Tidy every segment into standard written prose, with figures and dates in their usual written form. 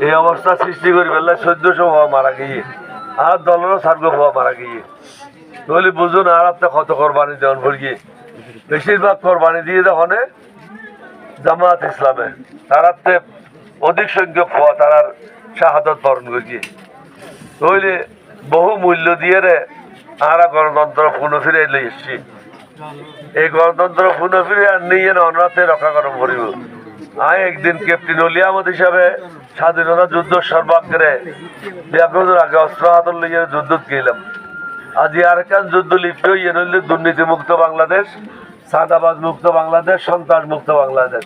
এই অবস্থা সৃষ্টি করি ফেললে 1400 হওয়া মারা গিয়ে আর দলেরও সার্গ হওয়া মারা গিয়ে তাহলে বুঝুন আর আপনার কত কোরবানি দেওয়ান ভরিয়ে বেশিরভাগ কোরবানি দিয়ে দেখুন জামাত ইসলামে তারাতে অধিক সংখ্যক হওয়া তারার শাহাদত বরণ করিয়ে তাহলে বহু মূল্য দিয়ে রে আর গণতন্ত্র পুনঃ ফিরে এলে এসছি এই গণতন্ত্র পুনঃ ফিরে আর নিয়ে অনাথে রক্ষা করা করিব আমি একদিন ক্যাপ্টেন অলি আহমদ হিসাবে স্বাধীনতা যুদ্ধ সর্বাগ্রে 1 বছর আগে অস্ত্র হাতর লিয়ে যুদ্ধ গেলাম আজ আরেকখান যুদ্ধ লিপ্ত হইয়ে নইলে দুর্নীতি মুক্ত বাংলাদেশ সাদাবাজ মুক্ত বাংলাদেশ সন্ত্রাস মুক্ত বাংলাদেশ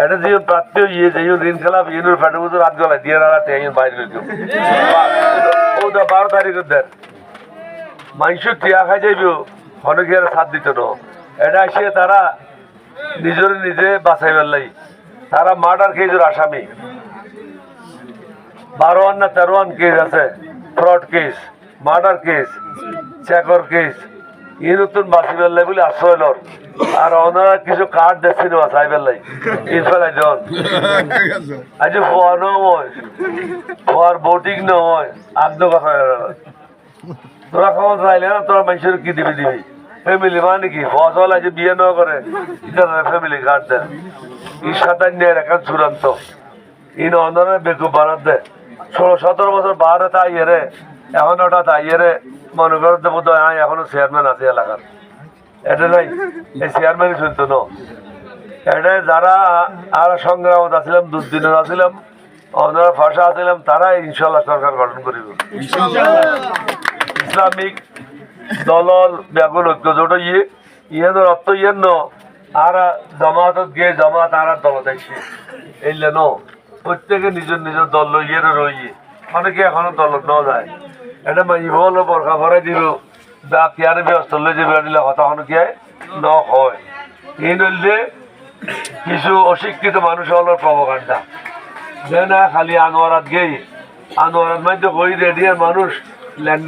এটা যে প্রাপ্তি হইয়ে যে ঋণ খেলাপ ইউনির ফেটে বুঝে রাত গলায় দিয়ে রাতে বাইরে ওটা 12 তারিখের দেন মানুষ টিয়া খাই যাইব অনেকে আর সাথ দিত না এটা এসে তারা নিজের নিজে বাঁচাই ফেললাই তারা মার্ডার কেসের আসামি 12 না 13 কেস আছে ফ্রড কেস মার্ডার কেস চেকর কেস এই নতুন বাঁচি ফেললাই বলে আশ্রয় লর আর ওনারা কিছু কার্ড দেখছিল বাঁচাই ফেললাই ইনফেলাই জন আজ হওয়া নয় হওয়ার বোটিং নয় আগ্ন কথা তোরা খবর চাইলে না তোরা মানুষের কি দিবি ফ্যামিলি মানে কি ফসল আছে বিয়ে না করে ফ্যামিলি কার্ড দেয় এই 57 এখন চূড়ান্ত ইন অন্যরা বেকুব বানাত দেয় 16-17 বছর বাহারে তাইয়ে রে এখন ওটা তাইয়ে রে মনে করেন তো বোধ হয় এখনো চেয়ারম্যান আছে এলাকার এটা নাই এই চেয়ারম্যানই শুনতো না এটা যারা আর সংগ্রামত আসছিলাম দুদিনের আসছিলাম ওনারা ফাঁসা আসছিলাম তারা ইনশাল্লাহ সরকার গঠন করিব ইসলামিক দলর ব্যাগুল ঐক্য জোট ইয়েদের অর্থ ইয়েন ন আর জামাতত গিয়ে জামাত আর দল দেখছি এইলে ন প্রত্যেকে নিজের নিজের দল লইয়ে রইয়ে অনেকে এখনো দল ন যায় এটা মাইব হলো বরখা ভরাই দিব বা কেয়ারে ব্যবস্থা লই যে দিলে হতা হনো কি ন হয় এই নইলে কিছু অশিক্ষিত মানুষ হলো প্রবকাণ্ডা যে না খালি আনোয়ারাত গেই আনোয়ারাত মাঝে কই রেডিয়ার মানুষ ল্যান্ড